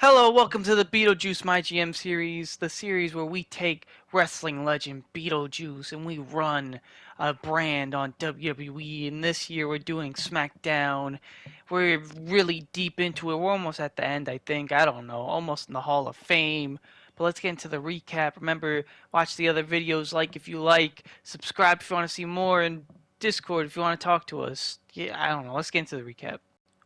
Hello, welcome to the Beetlejuice My GM series, the series where we take wrestling legend Beetlejuice and we run a brand on WWE. And this year we're doing SmackDown. We're really deep into it. We're almost at the end, I think. I don't know, almost in the Hall of Fame. But let's get into the recap. Remember, watch the other videos, like if you like, subscribe if you want to see more, and Discord if you want to talk to us. Yeah, I don't know. Let's get into the recap.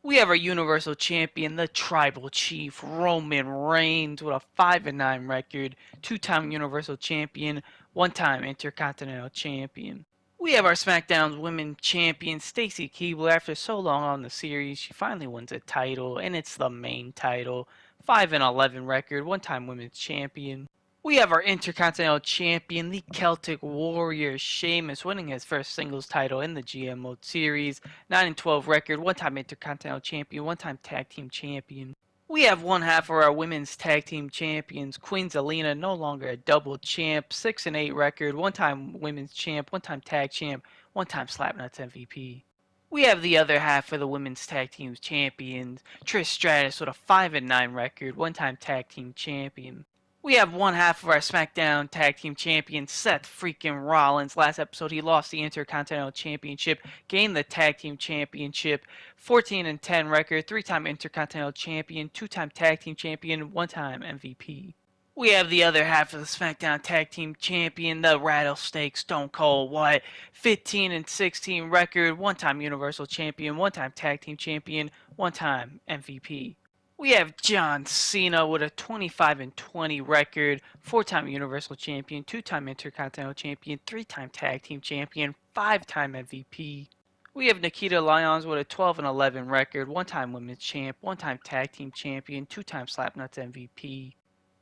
We have our Universal Champion, the Tribal Chief, Roman Reigns, with a 5-9 record, two-time Universal Champion, one-time Intercontinental Champion. We have our SmackDown's Women's Champion, Stacy Keibler. After so long on the series, she finally wins a title, and it's the main title. 5-11 record, one-time Women's Champion. We have our Intercontinental Champion, the Celtic Warrior, Sheamus, winning his first singles title in the GM Mode Series. 9-12 record, one-time Intercontinental Champion, one-time Tag Team Champion. We have one half of our Women's Tag Team Champions, Queen Zelina, no longer a double champ. 6-8 record, one-time Women's Champ, one-time Tag Champ, one-time Slapnuts MVP. We have the other half of the Women's Tag Team Champions, Trish Stratus, with a 5-9 record, one-time Tag Team Champion. We have one half of our SmackDown Tag Team Champion, Seth freaking Rollins. Last episode, he lost the Intercontinental Championship, gained the Tag Team Championship, 14-10 record, three-time Intercontinental Champion, two-time Tag Team Champion, one-time MVP. We have the other half of the SmackDown Tag Team Champion, the Rattlesnake Stone Cold White, 15-16 record, one-time Universal Champion, one-time Tag Team Champion, one-time MVP. We have John Cena with a 25-20 record, four-time Universal Champion, two-time Intercontinental Champion, three-time Tag Team Champion, five-time MVP. We have Nikita Lyons with a 12-11 record, one-time Women's Champ, one-time Tag Team Champion, two-time Slapnuts MVP.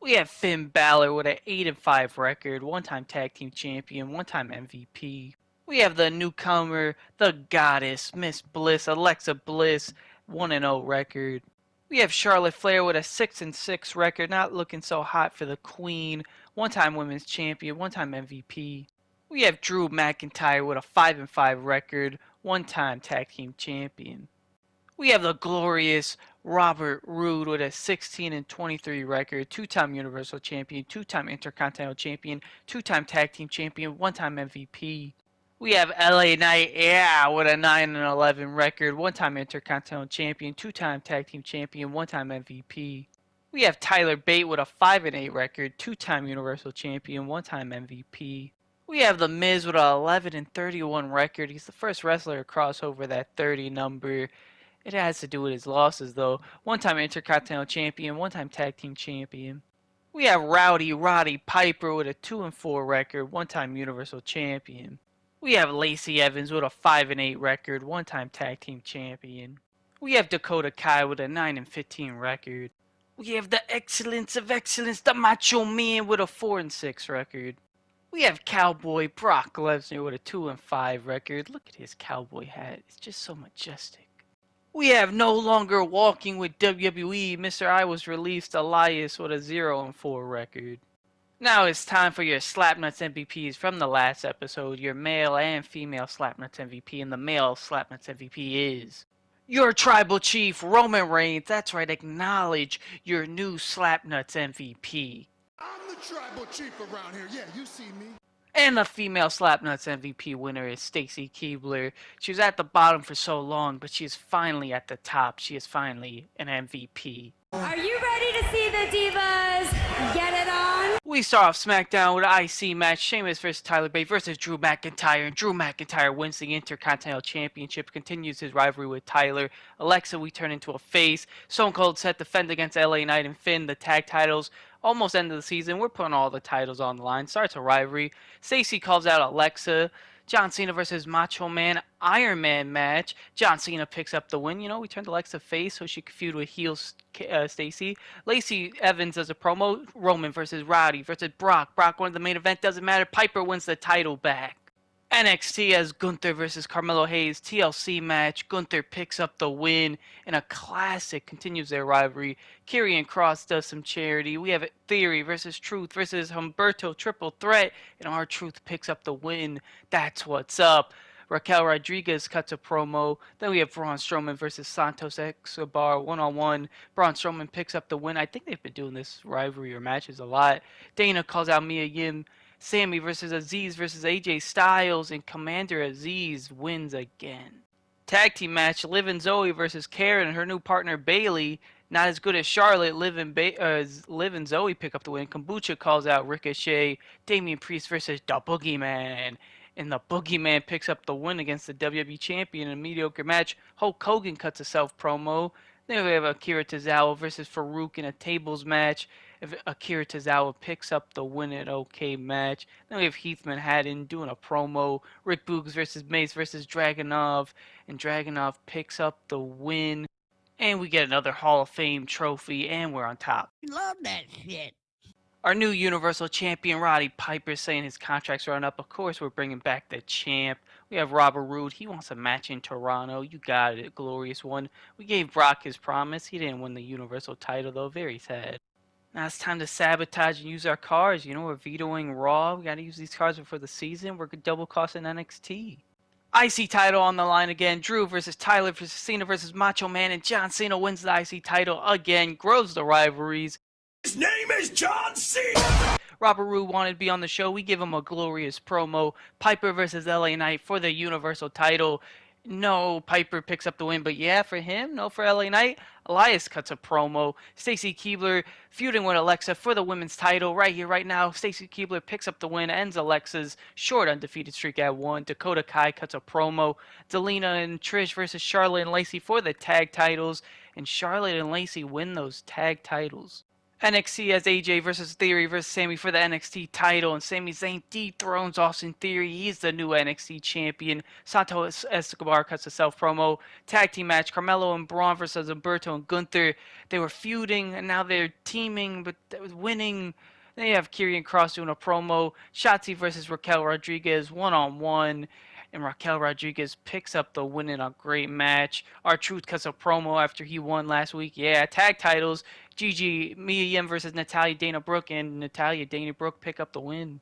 We have Finn Balor with an 8-5 record, one-time Tag Team Champion, one-time MVP. We have the newcomer, the Goddess, Miss Bliss, Alexa Bliss, 1-0 record. We have Charlotte Flair with a 6-6 record, not looking so hot for the Queen. One-time Women's Champion, one-time MVP. We have Drew McIntyre with a 5-5 record, one-time Tag Team Champion. We have the glorious Robert Roode with a 16-23 record, two-time Universal Champion, two-time Intercontinental Champion, two-time Tag Team Champion, one-time MVP. We have LA Knight, with a 9-11 record, one-time Intercontinental Champion, two-time Tag Team Champion, one-time MVP. We have Tyler Bate with a 5-8 record, two-time Universal Champion, one-time MVP. We have The Miz with a 11-31 record. He's the first wrestler to cross over that 30 number. It has to do with his losses, though. One-time Intercontinental Champion, one-time Tag Team Champion. We have Rowdy Roddy Piper with a 2-4 record, one-time Universal Champion. We have Lacey Evans with a 5-8 record, one-time Tag Team Champion. We have Dakota Kai with a 9-15 record. We have the Excellence of Excellence, the Macho Man, with a 4-6 record. We have Cowboy Brock Lesnar with a 2-5 record. Look at his cowboy hat. It's just so majestic. We have No Longer Walking with WWE, Mr. I Was Released, Elias, with a 0-4 record. Now it's time for your Slapnuts MVPs from the last episode. Your male and female Slapnuts MVP, and the male Slapnuts MVP is your Tribal Chief, Roman Reigns. That's right, acknowledge your new Slapnuts MVP. I'm the Tribal Chief around here. Yeah, you see me. And the female Slapnuts MVP winner is Stacy Keibler. She was at the bottom for so long, but she is finally at the top. She is finally an MVP. Are you ready to see the divas get it on? We start off SmackDown with an IC match. Sheamus versus Tyler Bate versus Drew McIntyre. And Drew McIntyre wins the Intercontinental Championship, continues his rivalry with Tyler. Alexa, we turn into a face. Stone Cold set defend against LA Knight and Finn, the tag titles. Almost end of the season. We're putting all the titles on the line. Starts a rivalry. Stacy calls out Alexa. John Cena versus Macho Man Iron Man match. John Cena picks up the win. You know, we turned Alexa face so she could feud with heel Stacy. Lacey Evans does a promo. Roman versus Rowdy versus Brock. Brock won the main event. Doesn't matter. Piper wins the title back. NXT as Gunther versus Carmelo Hayes TLC match. Gunther picks up the win in a classic, continues their rivalry. Karrion Kross does some charity. We have Theory versus Truth versus Humberto triple threat, and R-Truth picks up the win. That's what's up. Raquel Rodriguez cuts a promo. Then we have Braun Strowman versus Santos Escobar one-on-one. Braun Strowman picks up the win. I think they've been doing this rivalry or matches a lot. Dana calls out Mia Yim. Sammy versus Aziz versus AJ Styles, and Commander Aziz wins again. Tag team match: Liv and Zoe versus Karen and her new partner Bayley. Not as good as Charlotte. Liv and Zoe pick up the win. Kombucha calls out Ricochet. Damian Priest versus the Boogeyman. And the Boogeyman picks up the win against the WWE Champion in a mediocre match. Hulk Hogan cuts a self promo. Then we have Akira Tozawa versus Farouk in a tables match. If Akira Tozawa picks up the win in an okay match. Then we have Heath Manhattan doing a promo. Rick Boogs versus Mace versus Dragunov. And Dragunov picks up the win. And we get another Hall of Fame trophy, and we're on top. Love that shit. Our new Universal Champion, Roddy Piper, saying his contract's run up. Of course, we're bringing back the champ. We have Robert Roode. He wants a match in Toronto. You got it, a glorious one. We gave Brock his promise. He didn't win the Universal title, though. Very sad. Now it's time to sabotage and use our cards. You know, we're vetoing Raw. We got to use these cards before the season. We're double costing NXT. IC title on the line again. Drew versus Tyler versus Cena versus Macho Man, and John Cena wins the IC title again. Grows the rivalries. His name is John Cena. Robert Roode wanted to be on the show. We give him a glorious promo. Piper versus LA Knight for the Universal title. No, Piper picks up the win, but yeah, for him, no for LA Knight. Elias cuts a promo. Stacy Keibler feuding with Alexa for the women's title right here, right now. Stacy Keibler picks up the win, ends Alexa's short undefeated streak at 1. Dakota Kai cuts a promo. Zelina and Trish versus Charlotte and Lacey for the tag titles, and Charlotte and Lacey win those tag titles. NXT has AJ versus Theory versus Sammy for the NXT title, and Sami Zayn dethrones Austin Theory. He's the new NXT champion. Santos Escobar cuts a self promo. Tag team match: Carmelo and Braun versus Humberto and Gunther. They were feuding, and now they're teaming, but winning. Then you have Karrion Kross doing a promo. Shotzi versus Raquel Rodriguez one-on-one. And Raquel Rodriguez picks up the win in a great match. R-Truth cuts a promo after he won last week. Yeah, tag titles. Gigi, Mia Yim versus Natalia Dana Brooke, and Natalia Dana Brooke pick up the win.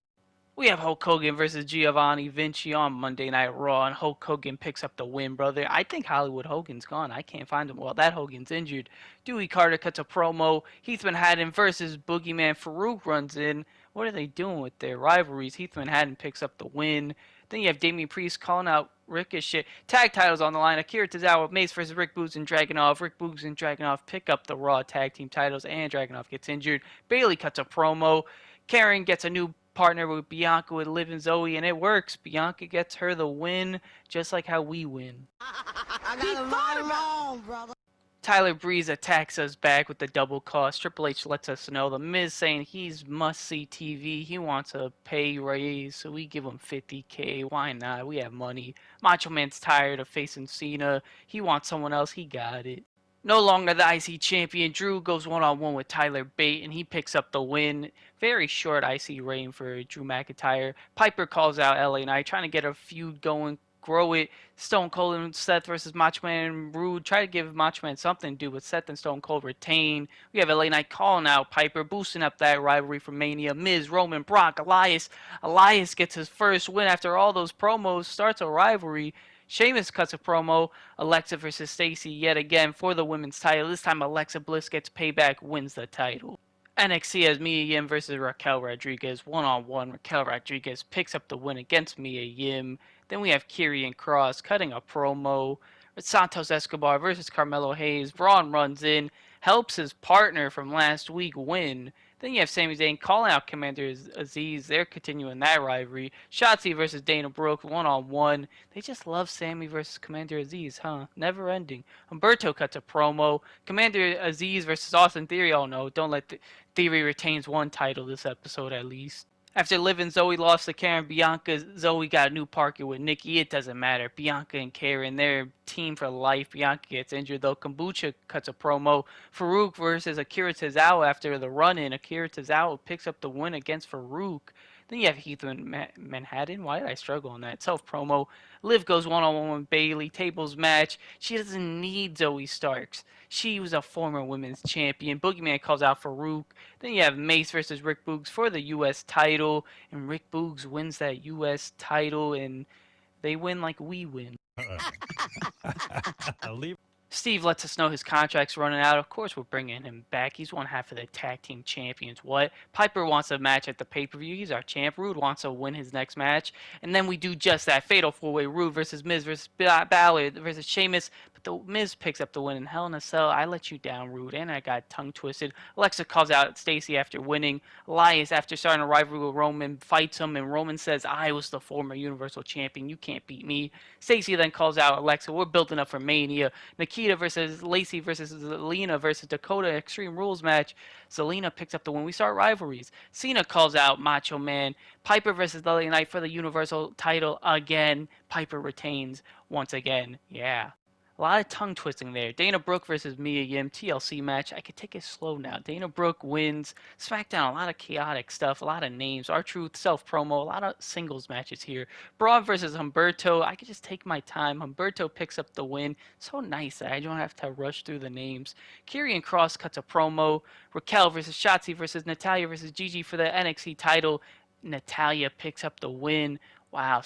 We have Hulk Hogan versus Giovanni Vinci on Monday Night Raw, and Hulk Hogan picks up the win, brother. I think Hollywood Hogan's gone. I can't find him. Well, that Hogan's injured. Dewey Carter cuts a promo. Heath Manhattan versus Boogeyman Farouk runs in. What are they doing with their rivalries? Heath Manhattan picks up the win. Then you have Damian Priest calling out Ricochet. Tag titles on the line. Akira Tozawa, Mace versus Rick Boogs and Dragunov. Rick Boogs and Dragunov pick up the Raw tag team titles, and Dragunov gets injured. Bayley cuts a promo. Karen gets a new partner with Bianca with Liv and Zoe, and it works. Bianca gets her the win, just like how we win. I got it all wrong, brother. Tyler Breeze attacks us back with the double cost. Triple H lets us know. The Miz saying he's must-see TV. He wants a pay raise, so we give him $50K. Why not? We have money. Macho Man's tired of facing Cena. He wants someone else. He got it. No longer the IC champion, Drew goes one-on-one with Tyler Bate, and he picks up the win. Very short IC reign for Drew McIntyre. Piper calls out LA Knight, trying to get a feud going, grow it. Stone Cold and Seth versus Macho Man and Rude. Try to give Macho Man something to do, but Seth and Stone Cold retain. We have LA Knight calling out Piper, boosting up that rivalry for Mania. Miz, Roman, Brock, Elias. Elias gets his first win after all those promos, starts a rivalry. Sheamus cuts a promo. Alexa versus Stacy yet again for the women's title. This time Alexa Bliss gets payback, wins the title. NXT has Mia Yim versus Raquel Rodriguez one-on-one. Raquel Rodriguez picks up the win against Mia Yim. Then we have Karrion Kross cutting a promo. Santos Escobar versus Carmelo Hayes. Braun runs in, helps his partner from last week win. Then you have Sami Zayn calling out Commander Aziz. They're continuing that rivalry. Shotzi versus Dana Brooke one-on-one. They just love Sami versus Commander Aziz, huh? Never ending. Humberto cuts a promo. Commander Aziz versus Austin Theory. Oh no, don't let Theory retains one title this episode at least. After Liv and Zoe lost to Karen, Bianca, Zoe got a new partner with Nikki. It doesn't matter. Bianca and Karen, they're team for life. Bianca gets injured though. Kombucha cuts a promo. Farouk versus Akira Tozawa after the run-in. Akira Tozawa picks up the win against Farouk. Then you have Heath Manhattan. Why did I struggle on that? Self-promo. Liv goes one-on-one with Bayley. Tables match. She doesn't need Zoe Starks. She was a former women's champion. Boogeyman calls out Farouk. Then you have Mace versus Rick Boogs for the U.S. title. And Rick Boogs wins that U.S. title. And They win like we win. Leave. Steve lets us know his contract's running out. Of course, we're bringing him back. He's one half of the tag team champions. What? Piper wants a match at the pay-per-view. He's our champ. Rude wants to win his next match. And then we do just that. Fatal 4-way. Rude versus Miz versus Ballard versus Sheamus. But the Miz picks up the win in Hell in a Cell. I let you down, Rude. And I got tongue twisted. Alexa calls out Stacy after winning. Elias, after starting a rivalry with Roman, fights him. And Roman says, I was the former Universal Champion. You can't beat me. Stacy then calls out Alexa. We're building up for Mania. Nikita versus Lacey versus Zelina versus Dakota Extreme Rules match. Zelina picks up the win. We start rivalries. Cena calls out Macho Man. Piper versus LA Knight for the Universal title again. Piper retains once again. Yeah. A lot of tongue twisting there. Dana Brooke versus Mia Yim TLC match. I could take it slow now. Dana Brooke wins. SmackDown, a lot of chaotic stuff, a lot of names. R-Truth, self promo, a lot of singles matches here. Braun versus Humberto. I could just take my time. Humberto picks up the win. So nice that I don't have to rush through the names. Karrion Kross cuts a promo. Raquel versus Shotzi versus Natalya versus Gigi for the NXT title. Natalya picks up the win. Wow,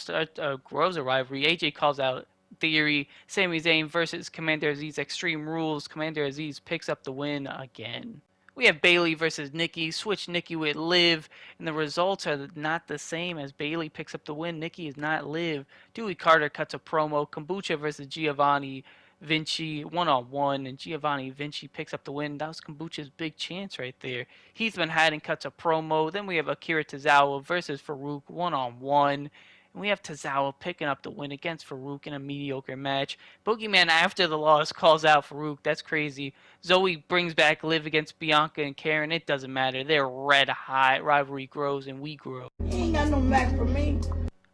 grows a rivalry. AJ calls out Theory. Sami Zayn versus Commander Aziz Extreme Rules. Commander Aziz picks up the win again. We have Bayley versus Nikki. Switch Nikki with Liv, and the results are not the same as Bayley picks up the win. Nikki is not Liv. Dewey Carter cuts a promo. Kombucha versus Giovanni Vinci one-on-one, and Giovanni Vinci picks up the win. That was Kombucha's big chance right there. Heath Manhattan cuts a promo. Then we have Akira Tozawa versus Farouk one-on-one. And we have Tozawa picking up the win against Farouk in a mediocre match. Boogeyman, after the loss, calls out Farouk. That's crazy. Zoe brings back Liv against Bianca and Karen. It doesn't matter. They're red hot. Rivalry grows and we grow. You ain't got no match for me.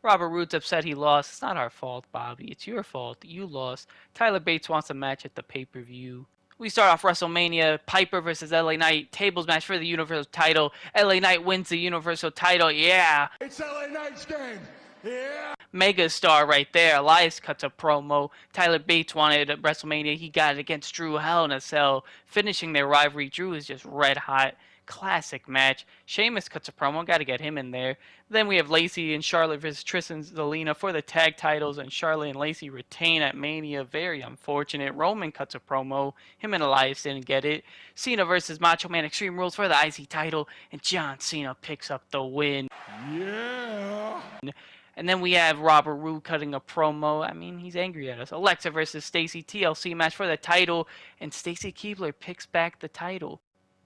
Robert Roode's upset he lost. It's not our fault, Bobby. It's your fault. You lost. Tyler Bates wants a match at the pay-per-view. We start off WrestleMania, Piper versus LA Knight, tables match for the Universal title. LA Knight wins the Universal title, yeah. It's LA Knight's game. Yeah. Mega star right there. Elias cuts a promo. Tyler Bates wanted at WrestleMania. He got it against Drew Hell in a Cell, finishing their rivalry. Drew is just red hot. Classic match. Sheamus cuts a promo. Got to get him in there. Then we have Lacey and Charlotte versus Tristan Zelina for the tag titles, and Charlotte and Lacey retain at Mania. Very unfortunate. Roman cuts a promo. Him and Elias didn't get it. Cena versus Macho Man Extreme Rules for the IC title, and John Cena picks up the win. Yeah. And then we have Robert Roode cutting a promo. I mean, he's angry at us. Alexa versus Stacy TLC match for the title, and Stacy Keibler picks back the title.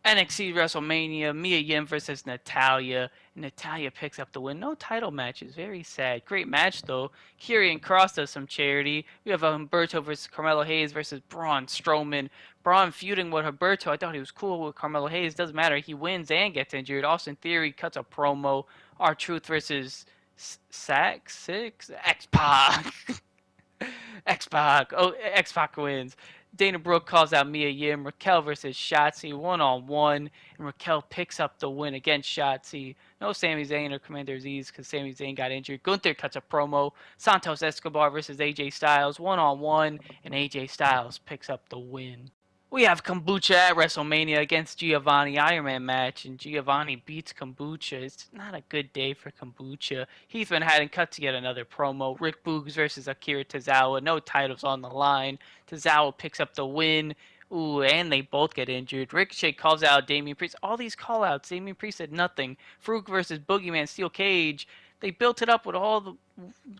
NXT WrestleMania, Mia Yim versus Natalya. Natalya picks up the win. No title matches. Very sad. Great match, though. Karrion Kross does some charity. We have Humberto versus Carmelo Hayes versus Braun Strowman. Braun feuding with Humberto. I thought he was cool with Carmelo Hayes. Doesn't matter. He wins and gets injured. Austin Theory cuts a promo. R-Truth versus X-Pac. X-Pac. Oh, X-Pac wins. Dana Brooke calls out Mia Yim. Raquel versus Shotzi one-on-one. And Raquel picks up the win against Shotzi. No Sami Zayn or Commander Aziz because Sami Zayn got injured. Gunther cuts a promo. Santos Escobar versus AJ Styles one-on-one. And AJ Styles picks up the win. We have Kombucha at WrestleMania against Giovanni Iron Man match, and Giovanni beats Kombucha. It's not a good day for Kombucha. Heath Manhattan cut to get another promo. Rick Boogs versus Akira Tozawa. No titles on the line. Tozawa picks up the win. Ooh, and they both get injured. Ricochet calls out Damian Priest. All these call-outs. Damian Priest said nothing. Farouk versus Boogeyman Steel Cage. They built it up with all the...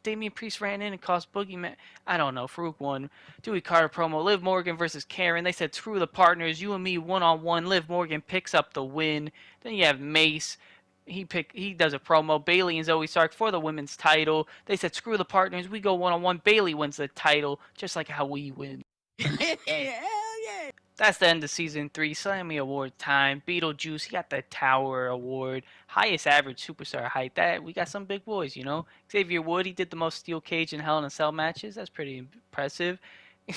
Damian Priest ran in and cost Boogeyman... I don't know. Farouk won. Dewey Carter promo. Liv Morgan versus Karen. They said, screw the partners. You and me one-on-one. Liv Morgan picks up the win. Then you have Mace. He does a promo. Bayley and Zoe Stark for the women's title. They said, screw the partners. We go one-on-one. Bayley wins the title. Just like how we win. Hell yeah. That's the end of Season 3. Slammy Award time. Beetlejuice, he got the Tower Award. Highest average superstar height. We got some big boys, you know. Xavier Wood, he did the most steel cage and Hell in a Cell matches. That's pretty impressive.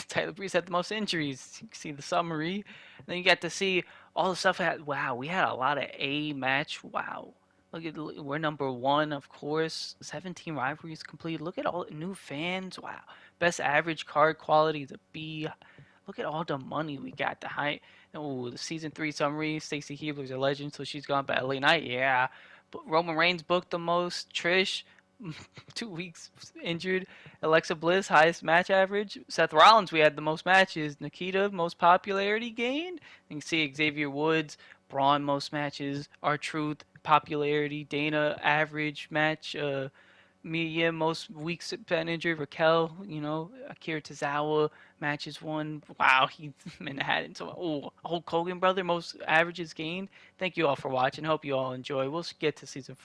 Tyler Breeze had the most injuries. You can see the summary. And then you got to see all the stuff. Wow, we had a lot of A match. Wow. We're number 1, of course. 17 rivalries complete. Look at all the new fans. Wow. Best average card quality is a B. Look at all the money we got. The Season 3 summary. Stacy Keibler's a legend, so she's gone. But LA Knight, yeah. But Roman Reigns booked the most. Trish, 2 weeks injured. Alexa Bliss, highest match average. Seth Rollins, we had the most matches. Nikita, most popularity gained. You can see Xavier Woods, Braun, most matches. R-Truth, popularity. Dana, average match. Mia, most weeks spent injured. Raquel, Akira Tozawa, matches won. Wow, he Manhattan. So, Hulk Hogan, brother, most averages gained. Thank you all for watching. Hope you all enjoy. We'll get to season 4.